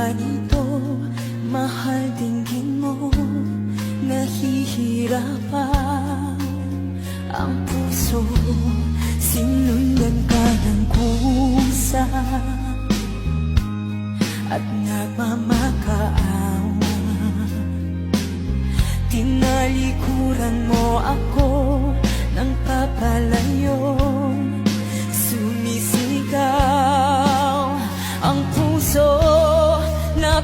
ganito, mahal dinggin mo, nahihirapan ang puso, sinundan ka ng kusa at nagmamakaawa. Tinalikuran mo ako ng papalayo, sumisigaw ang puso na